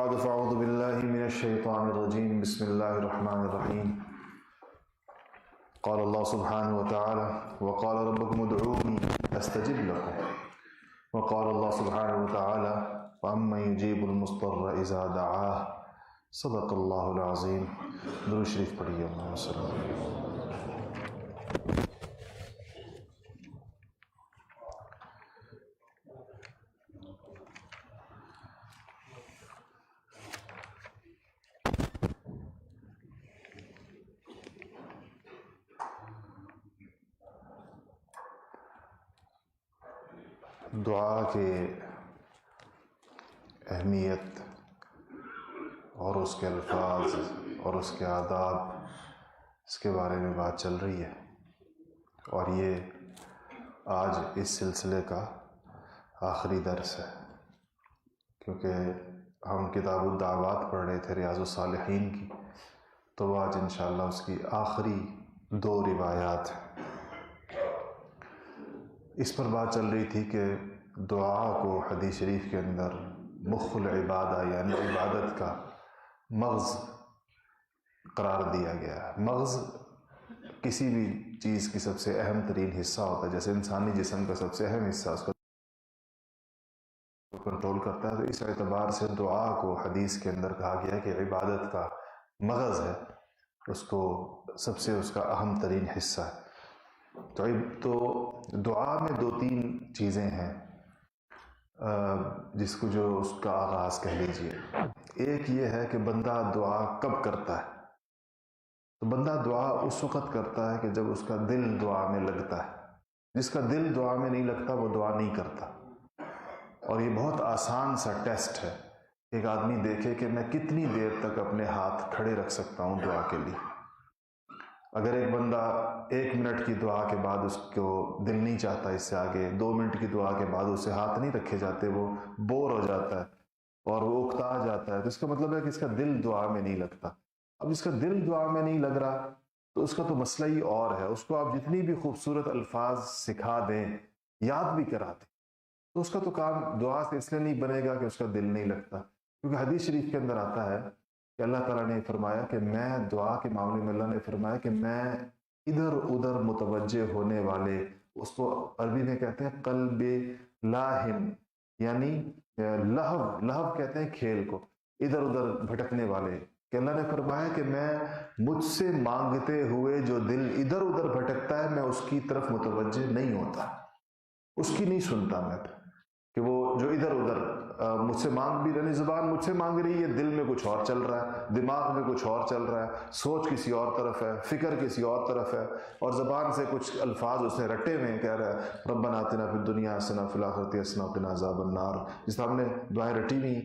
بعد فاعوذ باللہ من الشیطان الرجیم بسم اللہ الرحمن الرحیم قال اللہ سبحانہ وتعالی وقال ربکم ادعونی استجب لکم وقال اللہ سبحانہ وتعالی وَأَمَّنْ يُجِيبُ الْمُضْطَرَّ إِذَا دَعَاهُ صدق اللہ العظیم۔ درود شریف پڑھیے اللہم صلی اللہ علیہ وسلم۔ دعا کے اہمیت اور اس کے الفاظ اور اس کے آداب، اس کے بارے میں بات چل رہی ہے، اور یہ آج اس سلسلے کا آخری درس ہے، کیونکہ ہم کتاب الدعوات پڑھ رہے تھے ریاض الصالحین کی، تو آج انشاءاللہ اس کی آخری 2 روایات ہیں۔ اس پر بات چل رہی تھی کہ دعا کو حدیث شریف کے اندر مخ العبادہ یعنی عبادت کا مغز قرار دیا گیا ہے۔ مغز کسی بھی چیز کی سب سے اہم ترین حصہ ہوتا ہے، جیسے انسانی جسم کا سب سے اہم حصہ اس کو کنٹرول کرتا ہے، تو اس اعتبار سے دعا کو حدیث کے اندر کہا گیا کہ عبادت کا مغز ہے، اس کو سب سے اس کا اہم ترین حصہ ہے۔ تو دعا میں 2-3 چیزیں ہیں جس کو جو اس کا آغاز کہہ لیجئے۔ ایک یہ ہے کہ بندہ دعا کب کرتا ہے، تو بندہ دعا اس وقت کرتا ہے کہ جب اس کا دل دعا میں لگتا ہے۔ جس کا دل دعا میں نہیں لگتا وہ دعا نہیں کرتا، اور یہ بہت آسان سا ٹیسٹ ہے۔ ایک آدمی دیکھے کہ میں کتنی دیر تک اپنے ہاتھ کھڑے رکھ سکتا ہوں دعا کے لیے۔ اگر ایک بندہ 1 منٹ کی دعا کے بعد اس کو دل نہیں چاہتا اس سے آگے، 2 منٹ کی دعا کے بعد اسے ہاتھ نہیں رکھے جاتے، وہ بور ہو جاتا ہے اور وہ اکتا جاتا ہے، تو اس کا مطلب ہے کہ اس کا دل دعا میں نہیں لگتا۔ اب اس کا دل دعا میں نہیں لگ رہا تو اس کا تو مسئلہ ہی اور ہے۔ اس کو آپ جتنی بھی خوبصورت الفاظ سکھا دیں، یاد بھی کرا دیں، تو اس کا تو کام دعا سے اس لیے نہیں بنے گا کہ اس کا دل نہیں لگتا، کیونکہ حدیث شریف کے اندر آتا ہے کہ اللہ تعالیٰ نے فرمایا کہ میں دعا کے معاملے میں اللہ نے فرمایا کہ میں ادھر ادھر متوجہ ہونے والے، اس کو عربی میں کہتے ہیں قلب لاہن، یعنی لہو کہتے ہیں کھیل کو، ادھر ادھر بھٹکنے والے، کہ اللہ نے فرمایا کہ میں مجھ سے مانگتے ہوئے جو دل ادھر ادھر بھٹکتا ہے میں اس کی طرف متوجہ نہیں ہوتا، اس کی نہیں سنتا میں، کہ وہ جو ادھر ادھر مجھ سے مانگ بھی رہی، زبان مجھ سے مانگ رہی ہے، دل میں کچھ اور چل رہا ہے، دماغ میں کچھ اور چل رہا ہے، سوچ کسی اور طرف ہے، فکر کسی اور طرف ہے، اور زبان سے کچھ الفاظ اس نے رٹے ہوئے کہہ رہا ہے ربنا آتنا فی الدنیا حسنہ وفی الآخرۃ حسنہ وقنا عذاب النار۔ جس طرح ہم نے دعائیں رٹی ہوئی،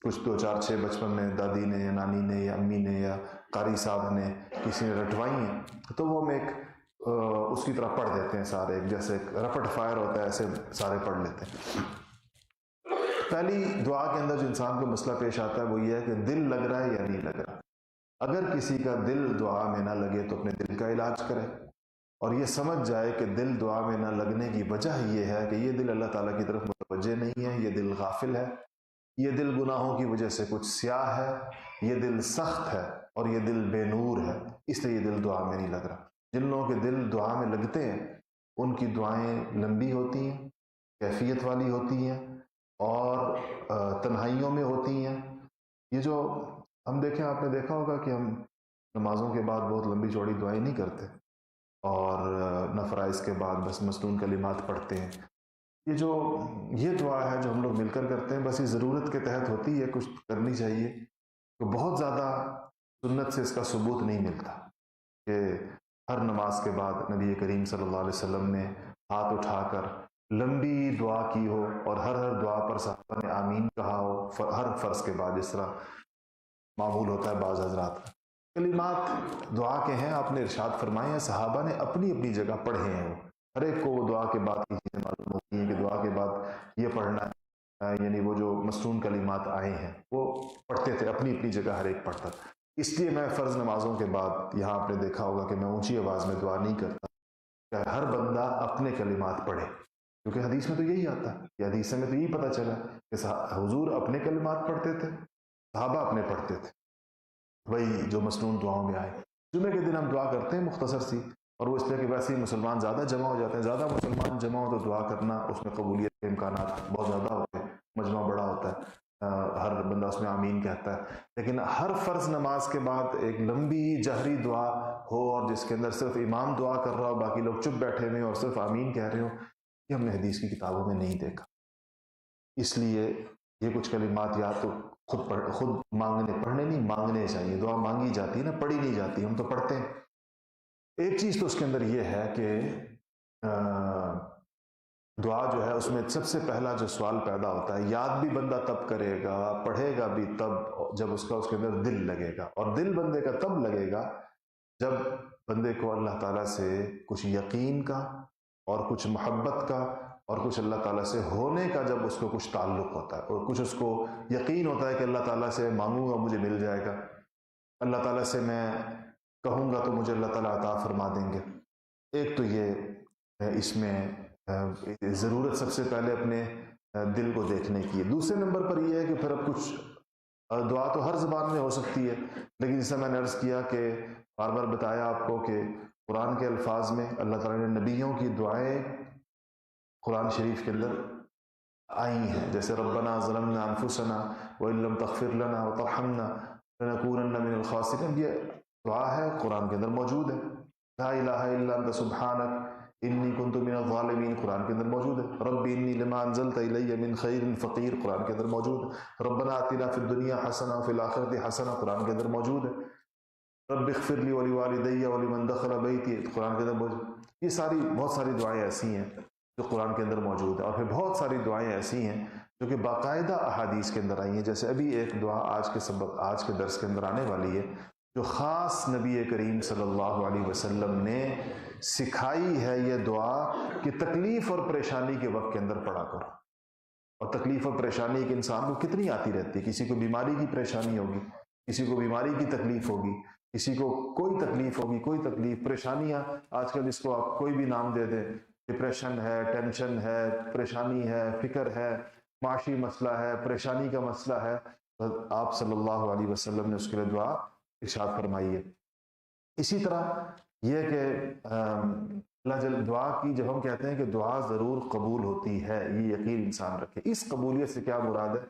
کچھ 2-4-6 بچپن میں دادی نے یا نانی نے یا امی نے یا قاری صاحب نے کسی نے رٹوائی ہیں، تو وہ ہم ایک اس کی طرح پڑھ دیتے ہیں سارے، جیسے رپٹ فائر ہوتا ہے ایسے سارے پڑھ لیتے ہیں۔ پہلی دعا کے اندر جو انسان کو مسئلہ پیش آتا ہے وہ یہ ہے کہ دل لگ رہا ہے یا نہیں لگ رہا۔ اگر کسی کا دل دعا میں نہ لگے تو اپنے دل کا علاج کرے، اور یہ سمجھ جائے کہ دل دعا میں نہ لگنے کی وجہ یہ ہے کہ یہ دل اللہ تعالیٰ کی طرف متوجہ نہیں ہے، یہ دل غافل ہے، یہ دل گناہوں کی وجہ سے کچھ سیاہ ہے، یہ دل سخت ہے، اور یہ دل بے نور ہے، اس لیے یہ دل دعا میں نہیں لگ رہا۔ جن لوگوں کے دل دعا میں لگتے ہیں ان کی دعائیں لمبی ہوتی ہیں، کیفیت والی ہوتی ہیں، اور تنہائیوں میں ہوتی ہیں۔ یہ جو ہم دیکھیں، آپ نے دیکھا ہوگا کہ ہم نمازوں کے بعد بہت لمبی چوڑی دعائیں نہیں کرتے، اور نہ فرائض کے بعد بس مسنون کلمات پڑھتے ہیں۔ یہ دعا ہے جو ہم لوگ مل کر کرتے ہیں، بس یہ ضرورت کے تحت ہوتی ہے، کچھ کرنی چاہیے، تو بہت زیادہ سنت سے اس کا ثبوت نہیں ملتا کہ ہر نماز کے بعد نبی کریم صلی اللہ علیہ وسلم نے ہاتھ اٹھا کر لمبی دعا کی ہو، اور ہر دعا پر صحابہ نے آمین کہا ہو، ہر فرض کے بعد، جس طرح معمول ہوتا ہے بعض حضرات کا۔ کلمات دعا کے ہیں، آپ نے ارشاد فرمائے ہیں، صحابہ نے اپنی اپنی جگہ پڑھے ہیں، ہر ایک کو وہ دعا کے بعد کی چیزیں معلوم ہوتی ہیں کہ دعا کے بعد یہ پڑھنا ہے، یعنی وہ جو مسنون کلمات آئے ہیں وہ پڑھتے تھے، اپنی اپنی جگہ ہر ایک پڑھتا۔ اس لیے میں فرض نمازوں کے بعد یہاں آپ نے دیکھا ہوگا کہ میں اونچی آواز میں دعا نہیں کرتا، کہ ہر بندہ اپنے کلمات پڑھے، کیونکہ حدیث میں تو یہی آتا ہے، کہ حدیث میں تو یہی پتہ چلا کہ حضور اپنے کلمات پڑھتے تھے، صحابہ اپنے پڑھتے تھے، وہی جو مسنون دعاؤں میں آئے۔ جمعے کے دن ہم دعا کرتے ہیں مختصر سی، اور وہ اس لیے کہ ویسے ہی مسلمان زیادہ جمع ہو جاتے ہیں، زیادہ مسلمان جمع ہو تو دعا کرنا اس میں قبولیت کے امکانات بہت زیادہ ہوتے ہیں، مجمع بڑا ہوتا ہے، ہر بندہ اس میں آمین کہتا ہے۔ لیکن ہر فرض نماز کے بعد ایک لمبی جہری دعا ہو اور جس کے اندر صرف امام دعا کر رہا ہو، باقی لوگ چپ بیٹھے ہوئے اور صرف آمین کہہ رہے ہو، یہ ہم نے حدیث کی کتابوں میں نہیں دیکھا۔ اس لیے یہ کچھ کلمات یا تو خود پڑھنے نہیں مانگنے چاہیے، دعا مانگی جاتی ہے نا، پڑھی نہیں جاتی، ہم تو پڑھتے ہیں۔ ایک چیز تو اس کے اندر یہ ہے کہ دعا جو ہے اس میں سب سے پہلا جو سوال پیدا ہوتا ہے، یاد بھی بندہ تب کرے گا، پڑھے گا بھی تب جب اس کے اندر دل لگے گا، اور دل بندے کا تب لگے گا جب بندے کو اللہ تعالیٰ سے کچھ یقین کا اور کچھ محبت کا اور کچھ اللہ تعالیٰ سے ہونے کا جب اس کو کچھ تعلق ہوتا ہے، اور کچھ اس کو یقین ہوتا ہے کہ اللہ تعالیٰ سے مانگوں گا مجھے مل جائے گا، اللہ تعالیٰ سے میں کہوں گا تو مجھے اللہ تعالیٰ عطا فرما دیں گے۔ ایک تو یہ اس میں ضرورت سب سے پہلے اپنے دل کو دیکھنے کی ہے۔ دوسرے نمبر پر یہ ہے کہ پھر اب کچھ دعا تو ہر زبان میں ہو سکتی ہے، لیکن جیسے میں نے عرض کیا کہ بار بار بتایا آپ کو کہ قرآن کے الفاظ میں اللہ تعالیٰ نے نبیوں کی دعائیں قرآن شریف کے اندر آئی ہیں، جیسے ربنا ظلمنا انفسنا وان لم تغفر لنا وترحمنا لنکونن من الخاسرین، یہ دعا ہے قرآن کے اندر موجود ہے۔ لا الہ الا انت سبحانک انی کنت من الظالمین قرآن کے اندر موجود ہے۔ رب انی لما انزلت الی من خیر فقیر قرآن کے اندر موجود ہے۔ ربنا آتنا فی الدنیا حسنہ وفی الآخرۃ حسنہ قرآن کے اندر موجود ہے۔ رب اغفر لی ولوالدی ولمن دخل بیتی قرآن کے اندر موجود۔ یہ بہت ساری دعائیں ایسی ہیں جو قرآن کے اندر موجود ہے، اور پھر بہت ساری دعائیں ایسی ہیں جو کہ باقاعدہ احادیث کے اندر آئی ہیں، جیسے ابھی ایک دعا آج کے درس کے اندر آنے والی ہے جو خاص نبی کریم صلی اللہ علیہ وسلم نے سکھائی ہے، یہ دعا کہ تکلیف اور پریشانی کے وقت کے اندر پڑھا کرو۔ اور تکلیف اور پریشانی ایک انسان کو کتنی آتی رہتی ہے، کسی کو بیماری کی پریشانی ہوگی، کسی کو بیماری کی تکلیف ہوگی، کسی کو کوئی تکلیف ہوگی، کوئی تکلیف پریشانیاں آج کل اس کو آپ کوئی بھی نام دے دیں، ڈپریشن ہے، ٹینشن ہے، پریشانی ہے، فکر ہے، معاشی مسئلہ ہے، پریشانی کا مسئلہ ہے، آپ صلی اللہ علیہ وسلم نے اس کے لیے دعا ارشاد فرمائی ہے۔ اسی طرح یہ کہ اللہ جل دعا کی جب ہم کہتے ہیں کہ دعا ضرور قبول ہوتی ہے، یہ یقین انسان رکھے۔ اس قبولیت سے کیا مراد ہے؟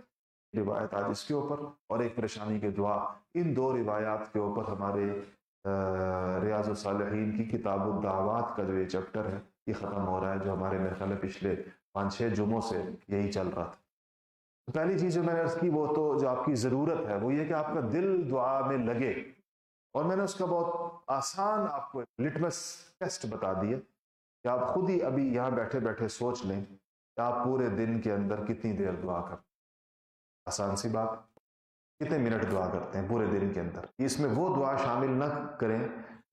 روایت آج اس کے اوپر اور ایک پریشانی کے دعا، ان دو روایات کے اوپر ہمارے ریاض الصالحین کی کتاب الدعوات کا جو یہ چیپٹر ہے یہ ختم ہو رہا ہے، جو ہمارے میرے خیال پچھلے 5-6 جمعوں سے یہی چل رہا تھا۔ پہلی چیز جو میں نے عرض کی وہ تو جو آپ کی ضرورت ہے وہ یہ کہ آپ کا دل دعا میں لگے، اور میں نے اس کا بہت آسان آپ کو لٹمس ٹیسٹ بتا دیا کہ آپ خود ہی ابھی یہاں بیٹھے بیٹھے سوچ لیں کہ آپ پورے دن کے اندر کتنی دیر دعا کرتے ہیں۔ آسان سی بات، کتنے منٹ دعا کرتے ہیں پورے دن کے اندر۔ اس میں وہ دعا شامل نہ کریں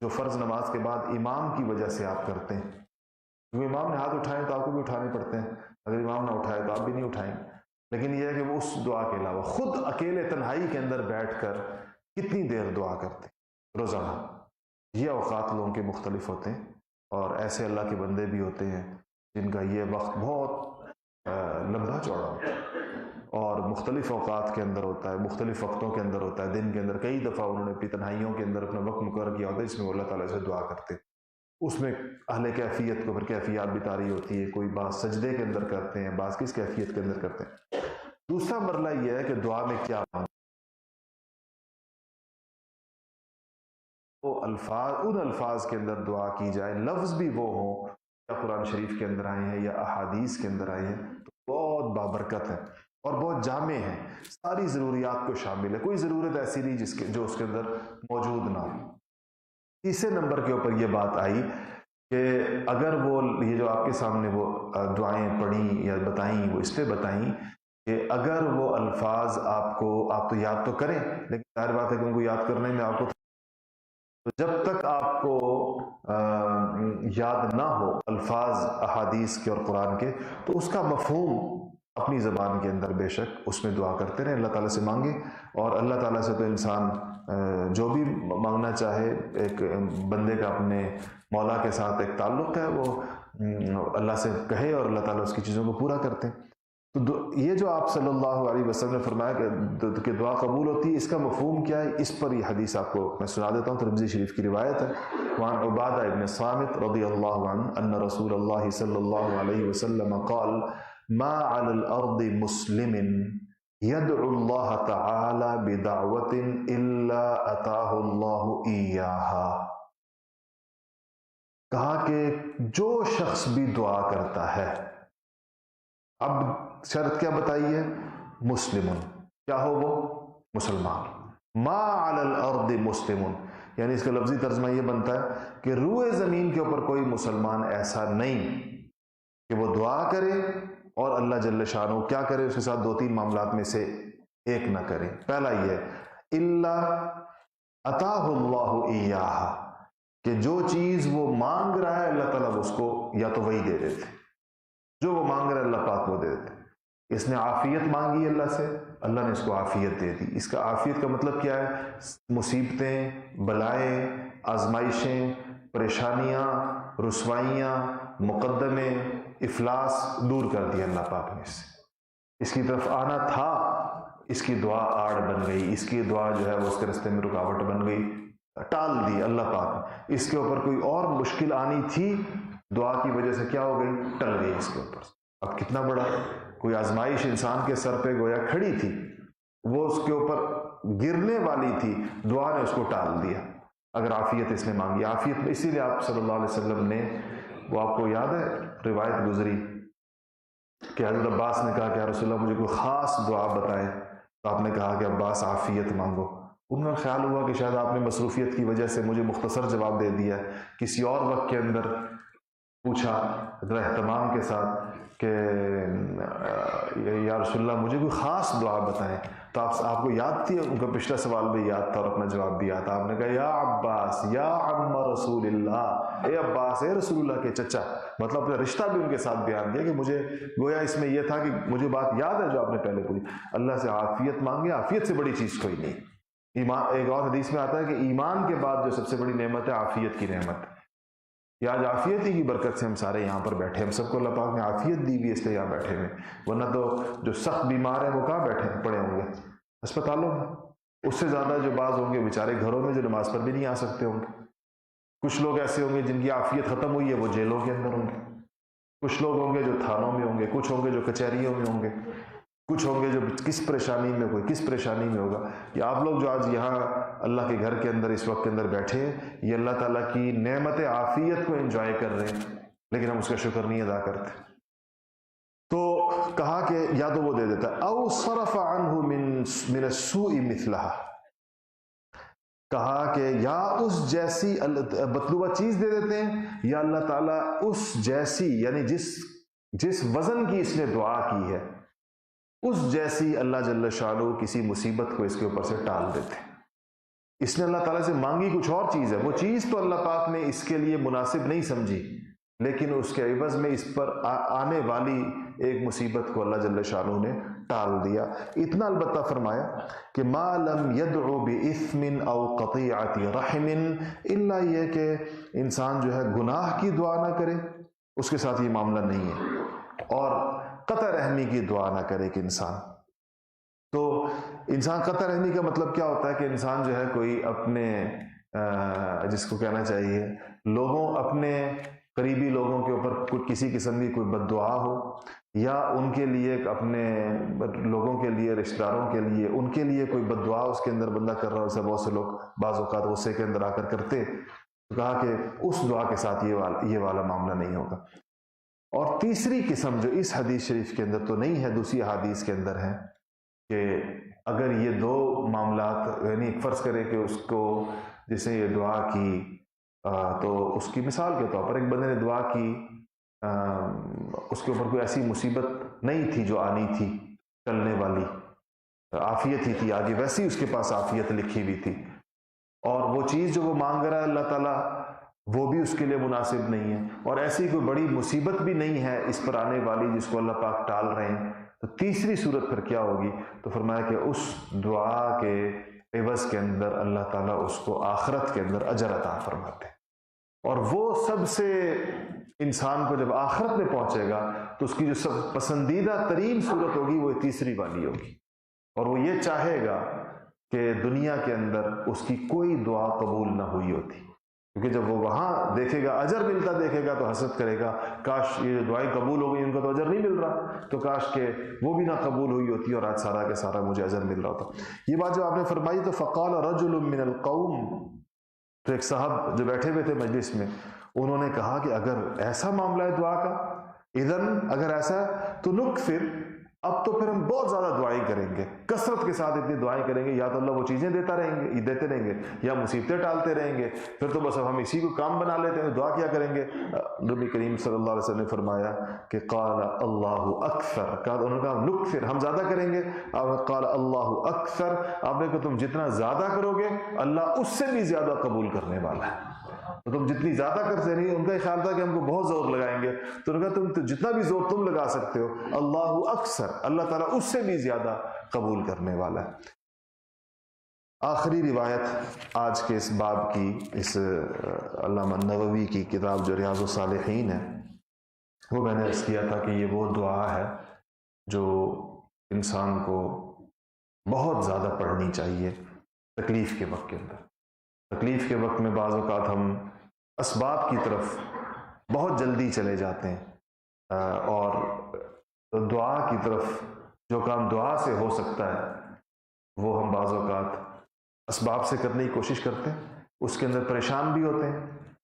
جو فرض نماز کے بعد امام کی وجہ سے آپ کرتے ہیں، کیونکہ امام نے ہاتھ اٹھائے تو آپ کو بھی اٹھانے پڑتے ہیں، اگر امام نہ اٹھائے تو آپ بھی نہیں اٹھائیں۔ لیکن یہ ہے کہ وہ اس دعا کے علاوہ خود اکیلے تنہائی کے اندر بیٹھ کر کتنی دیر دعا کرتے ہیں روزانہ۔ یہ اوقات لوگوں کے مختلف ہوتے ہیں، اور ایسے اللہ کے بندے بھی ہوتے ہیں جن کا یہ وقت بہت لمبا چوڑا ہوتا ہے اور مختلف اوقات کے اندر ہوتا ہے، مختلف وقتوں کے اندر ہوتا ہے، دن کے اندر کئی دفعہ انہوں نے اپنی تنہائیوں کے اندر اپنا وقت مقرر کیا ہوتا ہے جس میں وہ اللہ تعالیٰ سے دعا کرتے ہیں۔ اس میں اہل کیفیت کو پھر کیفیات بھی طاری ہوتی ہے، کوئی بعض سجدے کے اندر کرتے ہیں، بعض کس کیفیت کے اندر کرتے ہیں۔ دوسرا مرحلہ یہ ہے کہ دعا میں کیا وہ الفاظ، ان الفاظ کے اندر دعا کی جائے، لفظ بھی وہ ہوں یا قرآن شریف کے اندر آئے ہیں یا احادیث کے اندر آئے ہیں، تو بہت بابرکت ہے اور بہت جامع ہے، ساری ضروریات کو شامل ہے، کوئی ضرورت ایسی نہیں جو اس کے اندر موجود نہ ہو۔ تیسرے نمبر کے اوپر یہ بات آئی کہ اگر وہ یہ جو آپ کے سامنے وہ دعائیں پڑھیں یا بتائیں، وہ اس لیے بتائیں کہ اگر وہ الفاظ آپ تو یاد تو کریں، لیکن ظاہر بات ہے کہ ان کو یاد کرنے میں آپ کو تو جب تک آپ کو یاد نہ ہو الفاظ احادیث کے اور قرآن کے، تو اس کا مفہوم اپنی زبان کے اندر بے شک اس میں دعا کرتے رہیں، اللہ تعالیٰ سے مانگے۔ اور اللہ تعالیٰ سے تو انسان جو بھی مانگنا چاہے، ایک بندے کا اپنے مولا کے ساتھ ایک تعلق ہے، وہ اللہ سے کہے اور اللہ تعالیٰ اس کی چیزوں کو پورا کرتے ہیں۔ تو یہ جو آپ صلی اللہ علیہ وسلم نے فرمایا کہ دعا قبول ہوتی ہے، اس کا مفہوم کیا ہے؟ اس پر یہ حدیث آپ کو میں سنا دیتا ہوں، ترمذی شریف کی روایت ہے۔ وعن عبادہ ابن صامت رضی اللہ عنہ ان رسول اللہ صلی اللہ علیہ وسلم قال ما علی الارض مسلم يدعو اللہ تعالی بدعوت الا اتاہ اللہ ایاہا۔ کہا کہ جو شخص بھی دعا کرتا ہے، اب شرط کیا بتائی ہے؟ مسلم، کیا ہو وہ؟ مسلمان۔ ما علی الارض مسلم، یعنی اس کا لفظی ترجمہ یہ بنتا ہے کہ روئے زمین کے اوپر کوئی مسلمان ایسا نہیں کہ وہ دعا کرے اور اللہ جل شانہ کیا کرے؟ اس کے ساتھ دو تین معاملات میں سے ایک نہ کرے۔ پہلا یہ الا اتاہ اللہ ایاہا، کہ جو چیز وہ مانگ رہا ہے اللہ تعالیٰ اس کو یا تو وہی دے دیتے، جو وہ مانگ رہا ہے اللہ پاک وہ دے دیتے۔ اس نے عافیت مانگی اللہ سے، اللہ نے اس کو عافیت دے دی۔ اس کا عافیت کا مطلب کیا ہے؟ مصیبتیں، بلائیں، آزمائشیں، پریشانیاں، رسوائیاں، مقدمے، افلاس دور کر دیا اللہ پاک نے اس کی طرف آنا تھا، اس کی دعا آڑ بن گئی، اس کی دعا جو ہے وہ اس کے راستے میں رکاوٹ بن گئی، ٹال دی اللہ پاک نے۔ اس کے اوپر کوئی اور مشکل آنی تھی، دعا کی وجہ سے کیا ہو گئی؟ ٹل گئی اس کے اوپر۔ اب کتنا بڑا کوئی آزمائش انسان کے سر پہ گویا کھڑی تھی، وہ اس کے اوپر گرنے والی تھی، دعا نے اس کو ٹال دیا اگر عافیت اس نے مانگی۔ عافیت میں اسی لیے آپ صلی اللہ علیہ وسلم نے، وہ آپ کو یاد ہے روایت گزری کہ حضرت عباس نے کہا کہ یا رسول اللہ مجھے کوئی خاص دعا بتائیں، تو آپ نے کہا کہ عباس عافیت مانگو۔ ان کا خیال ہوا کہ شاید آپ نے مصروفیت کی وجہ سے مجھے مختصر جواب دے دیا ہے، کسی اور وقت کے اندر پوچھا ذرا اہتمام کے ساتھ کہ یا رسول اللہ مجھے کوئی خاص دعا بتائیں، تو آپ کو یاد تھی ان کا پچھلا سوال بھی یاد تھا اور اپنا جواب دیا تھا۔ آپ نے کہا یا عباس یا عم رسول اللہ، اے عباس اے رسول اللہ کے چچا، مطلب اپنا رشتہ بھی ان کے ساتھ بیان دیا کہ مجھے گویا اس میں یہ تھا کہ مجھے بات یاد ہے جو آپ نے پہلے پوچھی، اللہ سے عافیت مانگے، عافیت سے بڑی چیز کوئی نہیں۔ ایمان، ایک اور حدیث میں آتا ہے کہ ایمان کے بعد جو سب سے بڑی نعمت ہے عافیت کی نعمت۔ یا آج عافیت ہی کی برکت سے ہم سارے یہاں پر بیٹھے، ہم سب کو اللہ پاک نے عافیت دی ہوئی اس لیے یہاں بیٹھے ہوئے، ورنہ تو جو سخت بیمار ہیں وہ کہاں بیٹھے پڑے ہوں گے؟ اسپتالوں میں۔ اس سے زیادہ جو بعض ہوں گے بیچارے گھروں میں جو نماز پر بھی نہیں آ سکتے ہوں گے۔ کچھ لوگ ایسے ہوں گے جن کی عافیت ختم ہوئی ہے، وہ جیلوں کے اندر ہوں گے۔ کچھ لوگ ہوں گے جو تھانوں میں ہوں گے، کچھ ہوں گے جو کچہریوں میں ہوں گے، کچھ ہوں گے جو کس پریشانی میں، کوئی کس پریشانی میں ہوگا۔ یہ آپ لوگ جو آج یہاں اللہ کے گھر کے اندر اس وقت کے اندر بیٹھے ہیں، یہ اللہ تعالیٰ کی نعمت عافیت کو انجوائے کر رہے ہیں، لیکن ہم اس کا شکر نہیں ادا کرتے۔ تو کہا کہ یا تو وہ دے دیتا ہے، او صرف عنہ من السوء مثلہا، کہا کہ یا اس جیسی مطلوبہ چیز دے دیتے ہیں، یا اللہ تعالیٰ اس جیسی، یعنی جس وزن کی اس نے دعا کی ہے اس جیسی اللہ جل شانہ کسی مصیبت کو اس کے اوپر سے ٹال دیتے ہیں۔ اس نے اللہ تعالیٰ سے مانگی کچھ اور چیز ہے، وہ چیز تو اللہ پاک نے اس کے لیے مناسب نہیں سمجھی، لیکن اس کے عوض میں اس پر آنے والی ایک مصیبت کو اللہ جل شانہ نے ٹال دیا۔ اتنا البتہ فرمایا کہ ما لم يدعو بإثم او قطيعة رحم، الا یہ کہ انسان جو ہے گناہ کی دعا نہ کرے، اس کے ساتھ یہ معاملہ نہیں ہے، اور قطع رحمی کی دعا نہ کرے کہ انسان، تو انسان قطع رحمی کا مطلب کیا ہوتا ہے کہ انسان جو ہے کوئی اپنے جس کو کہنا چاہیے لوگوں، اپنے قریبی لوگوں کے اوپر کسی قسم کی کوئی بد دعا ہو، یا ان کے لیے اپنے لوگوں کے لیے، رشتہ داروں کے لیے، ان کے لیے کوئی بد دعا اس کے اندر بندہ کر رہا ہو، جیسے بہت سے لوگ بعض اوقات غصے کے اندر آ کر کرتے، تو کہا کہ اس دعا کے ساتھ یہ والا معاملہ نہیں ہوگا۔ اور تیسری قسم جو اس حدیث شریف کے اندر تو نہیں ہے، دوسری حدیث کے اندر ہے کہ اگر یہ دو معاملات، یعنی فرض کرے کہ اس کو جسے یہ دعا کی تو اس کی مثال کے طور پر ایک بندے نے دعا کی، اس کے اوپر کوئی ایسی مصیبت نہیں تھی جو آنی تھی ٹلنے والی، عافیت ہی تھی آگے، ویسی اس کے پاس عافیت لکھی ہوئی تھی، اور وہ چیز جو وہ مانگ رہا ہے اللہ تعالیٰ وہ بھی اس کے لیے مناسب نہیں ہے، اور ایسی کوئی بڑی مصیبت بھی نہیں ہے اس پر آنے والی جس کو اللہ پاک ٹال رہے ہیں، تو تیسری صورت پھر کیا ہوگی؟ تو فرمایا کہ اس دعا کے عوض کے اندر اللہ تعالیٰ اس کو آخرت کے اندر اجر عطا فرماتے ہیں۔ اور وہ سب سے انسان کو جب آخرت میں پہنچے گا تو اس کی جو سب پسندیدہ ترین صورت ہوگی وہ تیسری والی ہوگی، اور وہ یہ چاہے گا کہ دنیا کے اندر اس کی کوئی دعا قبول نہ ہوئی ہوتی، کیونکہ جب وہ وہاں دیکھے گا اجر ملتا دیکھے گا تو حسرت کرے گا، کاش یہ جو دعائیں قبول ہو گئی ان کا تو اجر نہیں مل رہا، تو کاش کہ وہ بھی نہ قبول ہوئی ہوتی اور آج سارا کے سارا مجھے اجر مل رہا ہوتا۔ یہ بات جو آپ نے فرمائی تو فقال رجل من القوم، تو ایک صاحب جو بیٹھے ہوئے تھے مجلس میں انہوں نے کہا کہ اگر ایسا معاملہ ہے دعا کا، اذن اگر ایسا ہے تو نکثر، اب تو پھر ہم بہت زیادہ دعائیں کریں گے، کثرت کے ساتھ اتنی دعائیں کریں گے، یا تو اللہ وہ چیزیں دیتے رہیں گے یا مصیبتیں ٹالتے رہیں گے، پھر تو بس اب ہم اسی کو کام بنا لیتے ہیں، دعا کیا کریں گے۔ نبی کریم صلی اللہ علیہ وسلم نے فرمایا کہ قال اللہ اکثر، انہوں نے کہا نکثر ہم زیادہ کریں گے، قال اللہ اکثر، آپ نے کہا تم جتنا زیادہ کرو گے اللہ اس سے بھی زیادہ قبول کرنے والا ہے، تو تم جتنی زیادہ کرتے نہیں، ان کا یہ خیال تھا کہ ہم کو بہت زور لگائیں گے، تو انہوں نے کہا تم جتنا بھی زور تم لگا سکتے ہو اللہ اکثر، اللہ تعالیٰ اس سے بھی زیادہ قبول کرنے والا ہے۔ آخری روایت آج کے اس باب کی، اس علامہ نووی کی کتاب جو ریاض الصالحین ہے، وہ میں نے عرض کیا تھا کہ یہ وہ دعا ہے جو انسان کو بہت زیادہ پڑھنی چاہیے تکلیف کے وقت کے اندر۔ تکلیف کے وقت میں بعض اوقات ہم اسباب کی طرف بہت جلدی چلے جاتے ہیں، اور دعا کی طرف جو کام دعا سے ہو سکتا ہے وہ ہم بعض اوقات اسباب سے کرنے کی کوشش کرتے ہیں، اس کے اندر پریشان بھی ہوتے ہیں،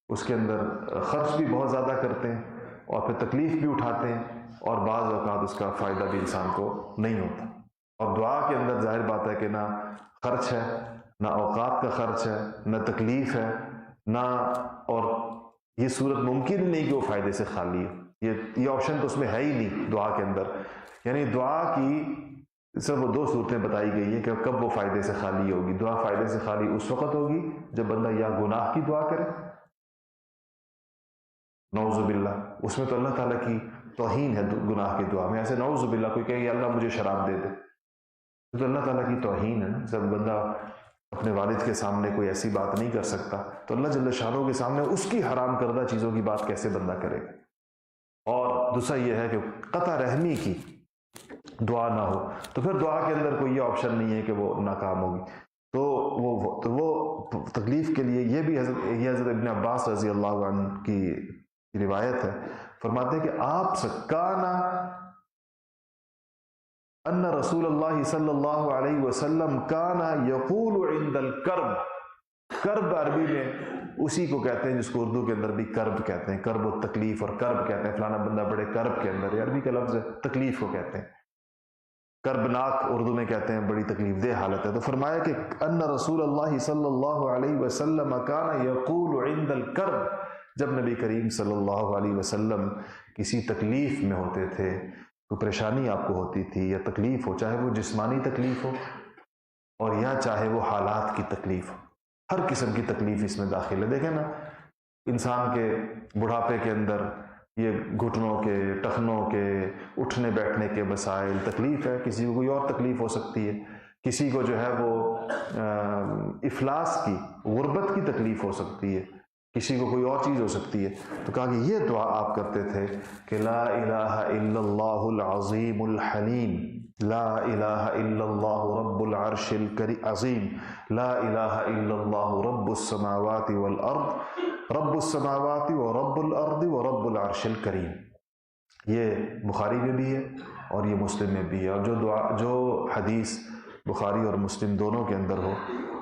اس کے اندر خرچ بھی بہت زیادہ کرتے ہیں، اور پھر تکلیف بھی اٹھاتے ہیں، اور بعض اوقات اس کا فائدہ بھی انسان کو نہیں ہوتا۔ اور دعا کے اندر ظاہر بات ہے کہ نہ خرچ ہے، نہ اوقات کا خرچ ہے، نہ تکلیف ہے، نہ، اور یہ صورت ممکن ہی نہیں کہ وہ فائدے سے خالی ہے، یہ آپشن تو اس میں ہے ہی نہیں دعا کے اندر۔ یعنی دعا کی صرف وہ دو صورتیں بتائی گئی ہیں کہ کب وہ فائدے سے خالی ہوگی۔ دعا فائدے سے خالی اس وقت ہوگی جب بندہ یا گناہ کی دعا کرے، نعوذ باللہ، اس میں تو اللہ تعالیٰ کی توہین ہے گناہ کی دعا میں، ایسے نعوذ باللہ کوئی کہے اللہ مجھے شراب دے دے، تو اللہ تعالیٰ کی توہین ہے نا۔ جب بندہ اپنے والد کے سامنے کوئی ایسی بات نہیں کر سکتا تو اللہ جل شانہ کے سامنے اس کی حرام کردہ چیزوں کی بات کیسے بندہ کرے گا؟ اور دوسرا یہ ہے کہ قطع رحمی کی دعا نہ ہو، تو پھر دعا کے اندر کوئی یہ آپشن نہیں ہے کہ وہ ناکام ہوگی، تو وہ تکلیف کے لیے یہ بھی حضرت ابن عباس رضی اللہ عنہ کی روایت ہے، فرماتے ہیں کہ آپ سے کانا ان رسول اللہ صلی اللہ علیہ وسلم کانا یقول عند الکرب، کرب عربی میں اسی کو کہتے ہیں جس کو اردو کے اندر بھی کرب کہتے ہیں، کرب و تکلیف، اور کرب کہتے ہیں فلانا بندہ بڑے کرب کے اندر، عربی کا لفظ ہے، تکلیف کو کہتے ہیں، کربناک اردو میں کہتے ہیں بڑی تکلیف دہ حالت ہے۔ تو فرمایا کہ ان رسول اللہ صلی اللہ علیہ وسلم کانا یقول عند الکرب، جب نبی کریم صلی اللہ علیہ وسلم کسی تکلیف میں ہوتے تھے، کوئی پریشانی آپ کو ہوتی تھی یا تکلیف ہو، چاہے وہ جسمانی تکلیف ہو اور یا چاہے وہ حالات کی تکلیف ہو، ہر قسم کی تکلیف اس میں داخل ہے۔ دیکھیں نا، انسان کے بڑھاپے کے اندر یہ گھٹنوں کے، ٹخنوں کے، اٹھنے بیٹھنے کے مسائل تکلیف ہے، کسی کو کوئی اور تکلیف ہو سکتی ہے، کسی کو جو ہے وہ افلاس کی، غربت کی تکلیف ہو سکتی ہے، کسی کو کوئی اور چیز ہو سکتی ہے۔ تو کہا کہ یہ دعا آپ کرتے تھے کہ لا الہ الا اللہ العظیم الحلیم، لا الہ الا اللہ رب العرش العظیم، لا الہ الا اللہ رب السماوات والارض، رب السماوات و رب الارض و رب العرش الکریم۔ یہ بخاری میں بھی ہے اور یہ مسلم میں بھی ہے، اور جو حدیث بخاری اور مسلم دونوں کے اندر ہو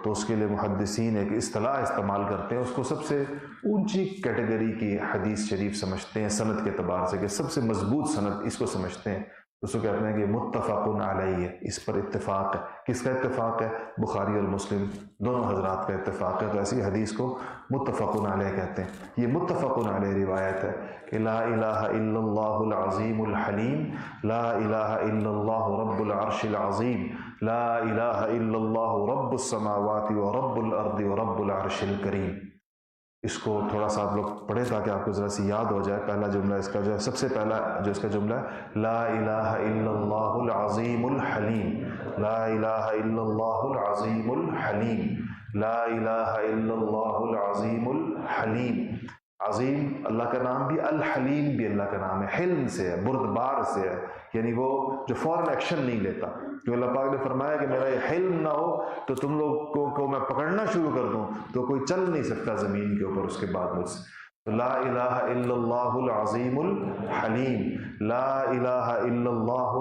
تو اس کے لیے محدثین ایک اصطلاح استعمال کرتے ہیں، اس کو سب سے اونچی کیٹیگری کی حدیث شریف سمجھتے ہیں سند کے اعتبار سے، کہ سب سے مضبوط سند اس کو سمجھتے ہیں، اس کو کہتے ہیں کہ متفق علیہ، اس پر اتفاق ہے۔ کس کا اتفاق ہے؟ بخاری اور مسلم دونوں حضرات کا اتفاق ہے، تو ایسی حدیث کو متفق علیہ کہتے ہیں۔ یہ متفق علیہ روایت ہے کہ لا الہ الا اللہ العظیم الحلیم، لا الہ الا اللہ رب العرش العظیم، لا الہ الا اللہ رب السماوات و رب الارض و رب العرش الکریم۔ اس کو تھوڑا سا آپ لوگ پڑھیں تاکہ آپ کو ذرا سی یاد ہو جائے۔ پہلا جملہ اس کا جو ہے، سب سے پہلا جو اس کا جملہ ہے، لا الہ الا اللہ العظیم الحلیم، لا الہ الا اللہ العظیم الحلیم، لا الہ الا اللہ العظیم الحلیم۔ عظیم اللہ کا نام بھی، الحلیم بھی اللہ کا نام ہے، حلم سے ہے، بردبار سے ہے، یعنی وہ جو فوراً ایکشن نہیں لیتا. جو اللہ پاک نے فرمایا کہ میرا یہ حلم نہ ہو تو تم لوگ کو میں پکڑنا شروع کر دوں تو کوئی چل نہیں سکتا زمین کے اوپر اس کے بعد مجھ سے. لا الہ الا اللہ العظیم الحلیم، لا الہ الا اللہ،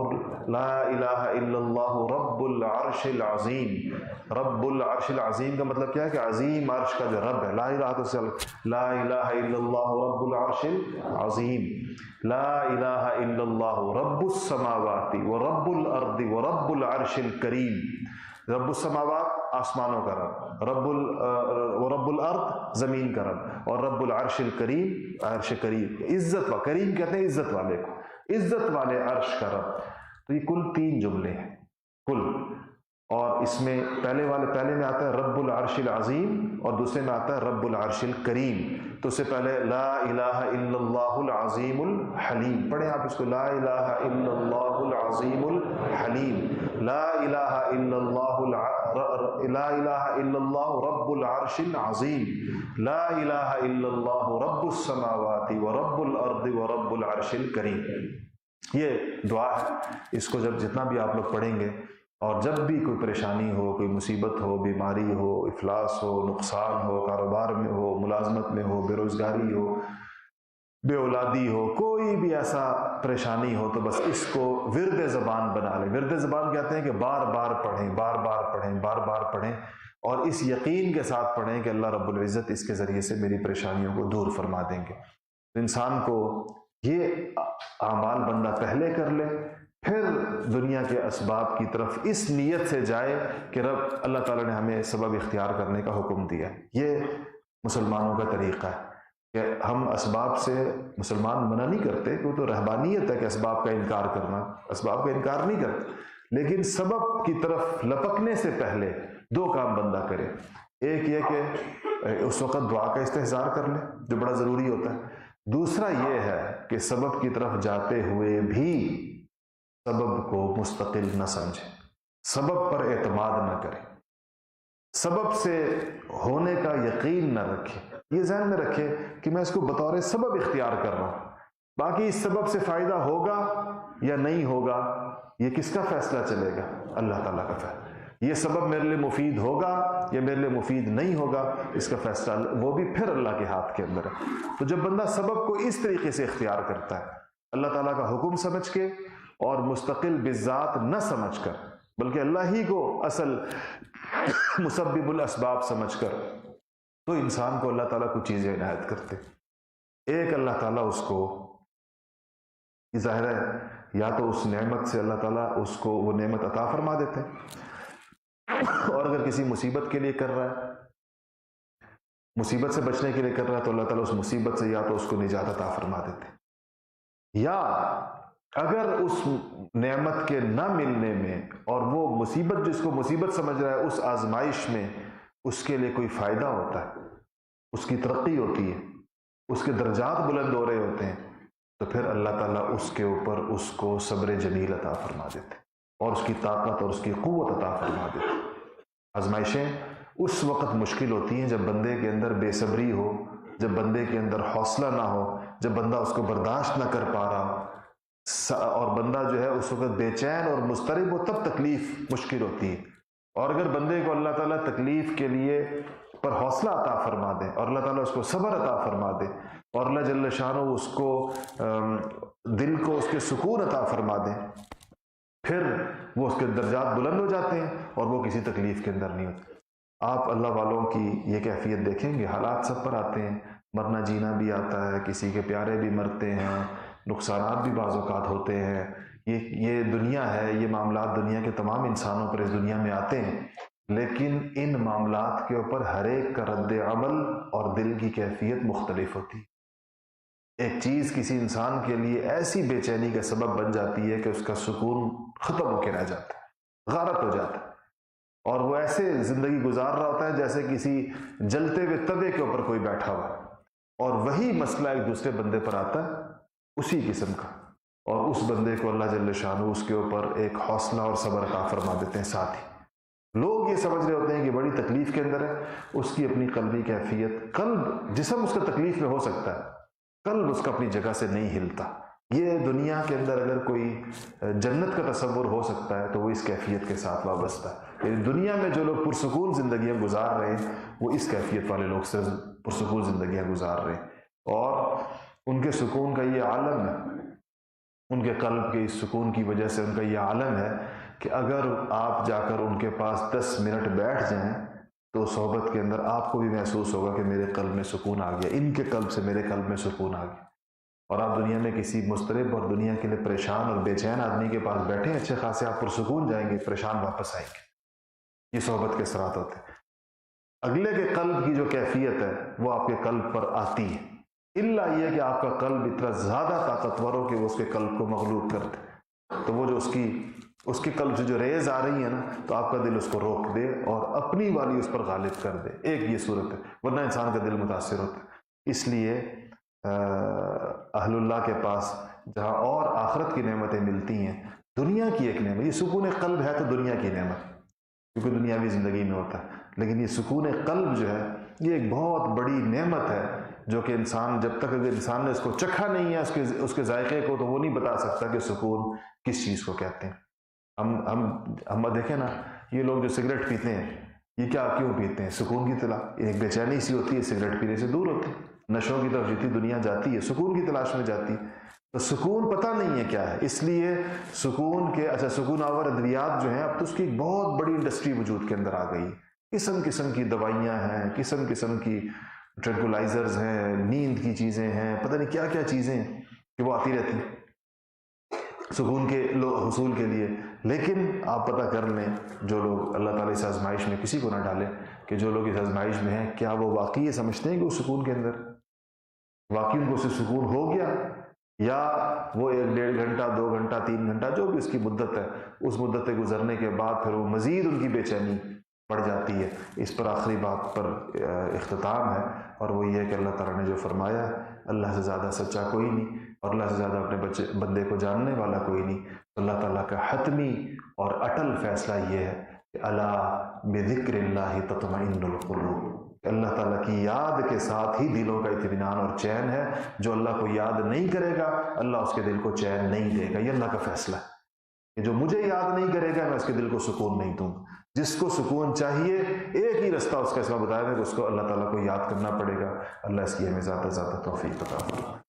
لا الہ الا اللہ رب العرش العظیم. رب العرش العظیم کا مطلب کیا ہے کہ عظیم عرش کا جو رب ہے. لا الہ تو لا الہ الا اللہ رب العرش العظیم، لا الہ الا اللہ رب السماوات ورب الارض ورب العرش الکریم. رب السماوات آسمانوں کا رب، رب الارض زمین کا رب، اور رب العرش الکریم عرش کریم. عزت کریم کہتے ہیں عزت والے کو، عزت والے عرش کا رب. تو یہ کل 3 جملے ہیں کل، اور اس میں پہلے میں آتا ہے رب العرش العظیم اور دوسرے میں آتا ہے رب العرش الکریم. تو اس سے پہلے لا الہ الا اللہ العظیم الحلیم، پڑھیں آپ اس کو، لا الہ الا اللہ العظیم الحلیم، لا الہ الا اللہ لا الہ الا اللہ رب العرش العظیم، لا الہ الا اللہ رب السماوات ورب الارض ورب العرش الکریم. یہ دعا ہے. اس کو جتنا بھی آپ لوگ پڑھیں گے، اور جب بھی کوئی پریشانی ہو، کوئی مصیبت ہو، بیماری ہو، افلاس ہو، نقصان ہو، کاروبار میں ہو، ملازمت میں ہو، بے روزگاری ہو، بے اولادی ہو، کوئی بھی ایسا پریشانی ہو، تو بس اس کو ورد زبان بنا لیں. ورد زبان کہتے ہیں کہ بار بار پڑھیں، بار بار پڑھیں، بار بار پڑھیں، اور اس یقین کے ساتھ پڑھیں کہ اللہ رب العزت اس کے ذریعے سے میری پریشانیوں کو دور فرما دیں گے. انسان کو یہ اعمال بندہ پہلے کر لے، پھر دنیا کے اسباب کی طرف اس نیت سے جائے کہ رب اللہ تعالیٰ نے ہمیں سبب اختیار کرنے کا حکم دیا. یہ مسلمانوں کا طریقہ ہے کہ ہم اسباب سے، مسلمان منع نہیں کرتے کہ وہ تو رہبانیت ہے کہ اسباب کا انکار کرنا، اسباب کا انکار نہیں کرتے، لیکن سبب کی طرف لپکنے سے پہلے 2 کام بندہ کرے. ایک یہ کہ اس وقت دعا کا استحضار کر لے جو بڑا ضروری ہوتا ہے. دوسرا یہ ہے کہ سبب کی طرف جاتے ہوئے بھی سبب کو مستقل نہ سمجھے، سبب پر اعتماد نہ کرے، سبب سے ہونے کا یقین نہ رکھے. یہ ذہن میں رکھے کہ میں اس کو بطور سبب اختیار کر رہا ہوں، باقی اس سبب سے فائدہ ہوگا یا نہیں ہوگا یہ کس کا فیصلہ چلے گا؟ اللہ تعالیٰ کا فیصلہ. یہ سبب میرے لیے مفید ہوگا یا میرے لیے مفید نہیں ہوگا، اس کا فیصلہ وہ بھی پھر اللہ کے ہاتھ کے اندر ہے. تو جب بندہ سبب کو اس طریقے سے اختیار کرتا ہے، اللہ تعالیٰ کا حکم سمجھ کے اور مستقل بذات نہ سمجھ کر، بلکہ اللہ ہی کو اصل مسبب الاسباب سمجھ کر، تو انسان کو اللہ تعالیٰ کچھ چیزیں عنایت کرتے. ایک، اللہ تعالیٰ اس کو، ظاہر ہے یا تو اس نعمت سے اللہ تعالیٰ اس کو وہ نعمت عطا فرما دیتے، اور اگر کسی مصیبت کے لیے کر رہا ہے، مصیبت سے بچنے کے لیے کر رہا ہے، تو اللہ تعالیٰ اس مصیبت سے یا تو اس کو نجات عطا فرما دیتے، یا اگر اس نعمت کے نہ ملنے میں اور وہ مصیبت جس کو مصیبت سمجھ رہا ہے اس آزمائش میں اس کے لیے کوئی فائدہ ہوتا ہے، اس کی ترقی ہوتی ہے، اس کے درجات بلند ہو رہے ہوتے ہیں، تو پھر اللہ تعالیٰ اس کے اوپر اس کو صبر جمیل عطا فرما دیتے اور اس کی طاقت اور اس کی قوت عطا فرما دیتے. آزمائشیں اس وقت مشکل ہوتی ہیں جب بندے کے اندر بے صبری ہو، جب بندے کے اندر حوصلہ نہ ہو، جب بندہ اس کو برداشت نہ کر پا رہا ہو، اور بندہ جو ہے اس وقت بے چین اور مضطرب ہو، تب تکلیف مشکل ہوتی ہے. اور اگر بندے کو اللہ تعالیٰ تکلیف کے لیے پر حوصلہ عطا فرما دے اور اللہ تعالیٰ اس کو صبر عطا فرما دے اور اللہ جل شانہ اس کو دل کو اس کے سکون عطا فرما دے، پھر وہ اس کے درجات بلند ہو جاتے ہیں اور وہ کسی تکلیف کے اندر نہیں ہوتے. آپ اللہ والوں کی یہ کیفیت دیکھیں گے، حالات سب پر آتے ہیں، مرنا جینا بھی آتا ہے، کسی کے پیارے بھی مرتے ہیں، نقصانات بھی بعض اوقات ہوتے ہیں. یہ دنیا ہے، یہ معاملات دنیا کے تمام انسانوں پر اس دنیا میں آتے ہیں، لیکن ان معاملات کے اوپر ہر ایک کا رد عمل اور دل کی کیفیت مختلف ہوتی ہے. ایک چیز کسی انسان کے لیے ایسی بے چینی کا سبب بن جاتی ہے کہ اس کا سکون ختم ہو کے رہ جاتا ہے، غارت ہو جاتا ہے، اور وہ ایسے زندگی گزار رہا ہوتا ہے جیسے کسی جلتے ہوئے توے کے اوپر کوئی بیٹھا ہوا ہے، اور وہی مسئلہ ایک دوسرے بندے پر آتا ہے اسی قسم کا، اور اس بندے کو اللہ جل شانہ اس کے اوپر ایک حوصلہ اور صبر عطا فرما دیتے ہیں. ساتھ ہی لوگ یہ سمجھ رہے ہوتے ہیں کہ بڑی تکلیف کے اندر ہے، اس کی اپنی قلبی کیفیت، قلب جسم اس کا تکلیف میں ہو سکتا ہے، قلب اس کا اپنی جگہ سے نہیں ہلتا۔ یہ دنیا کے اندر اگر کوئی جنت کا تصور ہو سکتا ہے تو وہ اس کیفیت کے ساتھ وابستہ ہے۔ یعنی دنیا میں جو لوگ پرسکون زندگیاں گزار رہے ہیں وہ اس کیفیت والے لوگ سے پرسکون زندگیاں گزار رہے ہیں، اور ان کے سکون کا یہ عالم ہے، ان کے قلب کے اس سکون کی وجہ سے ان کا یہ عالم ہے کہ اگر آپ جا کر ان کے پاس 10 منٹ بیٹھ جائیں تو صحبت کے اندر آپ کو بھی محسوس ہوگا کہ میرے قلب میں سکون آ گیا، ان کے قلب سے میرے قلب میں سکون آ گیا۔ اور آپ دنیا میں کسی مضطرب اور دنیا کے لیے پریشان اور بے چین آدمی کے پاس بیٹھیں، اچھے خاصے آپ پرسکون جائیں گے، پریشان واپس آئیں گے۔ یہ صحبت کے اثرات ہوتے ہیں۔ اگلے کے قلب کی جو کیفیت ہے وہ آپ کے قلب پر آتی ہے، الا یہ کہ آپ کا قلب اتنا زیادہ طاقتور ہو کہ وہ اس کے قلب کو مغلوب کر دے، تو وہ جو اس کے قلب سے جو ریز آ رہی ہے نا، تو آپ کا دل اس کو روک دے اور اپنی والی اس پر غالب کر دے۔ ایک یہ صورت ہے، ورنہ انسان کا دل متاثر ہوتا ہے۔ اس لیے اہل اللہ کے پاس جہاں اور آخرت کی نعمتیں ملتی ہیں، دنیا کی ایک نعمت، یہ سکون قلب ہے تو دنیا کی نعمت کیونکہ دنیاوی زندگی میں ہوتا ہے، لیکن یہ سکون قلب جو ہے یہ ایک بہت بڑی نعمت ہے جو کہ انسان جب تک اگر انسان نے اس کو چکھا نہیں ہے اس کے ذائقے کو، تو وہ نہیں بتا سکتا کہ سکون کس چیز کو کہتے ہیں۔ ہم دیکھیں نا، یہ لوگ جو سگریٹ پیتے ہیں یہ کیوں پیتے ہیں؟ سکون کی تلاش، ایک بے چینی سی ہوتی ہے، سگریٹ پینے سے دور ہوتے ہیں، نشوں کی طرف جتنی دنیا جاتی ہے سکون کی تلاش میں جاتی ہے، تو سکون پتہ نہیں ہے کیا ہے۔ اس لیے سکون آور ادویات جو ہیں، اب تو اس کی ایک بہت بڑی انڈسٹری وجود کے اندر آ گئی ہے، قسم قسم کی دوائیاں ہیں، قسم قسم کی ٹرینکولائزرز ہیں، نیند کی چیزیں ہیں، پتہ نہیں کیا کیا چیزیں ہیں کہ وہ آتی رہتی ہیں سکون کے حصول کے لیے۔ لیکن آپ پتہ کر لیں، جو لوگ اللہ تعالیٰ اس آزمائش میں کسی کو نہ ڈالے، کہ جو لوگ اس آزمائش میں ہیں کیا وہ واقعی یہ سمجھتے ہیں کہ وہ سکون کے اندر واقعی ان کو سے سکون ہو گیا، یا وہ 1-1.5 گھنٹہ 2 گھنٹہ 3 گھنٹہ جو بھی اس کی مدت ہے، اس مدت کے گزرنے کے بعد پھر وہ مزید ان کی بے چینی بڑھ جاتی ہے۔ اس پر آخری بات پر اختتام ہے، اور وہ یہ ہے کہ اللہ تعالیٰ نے جو فرمایا ہے، اللہ سے زیادہ سچا کوئی نہیں اور اللہ سے زیادہ اپنے بندے کو جاننے والا کوئی نہیں۔ اللہ تعالیٰ کا حتمی اور اٹل فیصلہ یہ ہے کہ الا بذکر اللہ تطمئن القلوب، اللہ تعالیٰ کی یاد کے ساتھ ہی دلوں کا اطمینان اور چین ہے۔ جو اللہ کو یاد نہیں کرے گا اللہ اس کے دل کو چین نہیں دے گا۔ یہ اللہ کا فیصلہ ہے کہ جو مجھے یاد نہیں کرے گا میں اس کے دل کو سکون نہیں دوں گا۔ جس کو سکون چاہیے، ایک ہی رستہ اس کا اس میں بتایا ہے کہ اس کو اللہ تعالیٰ کو یاد کرنا پڑے گا۔ اللہ اس کی ہمیں زیادہ توفیق عطا فرمائے۔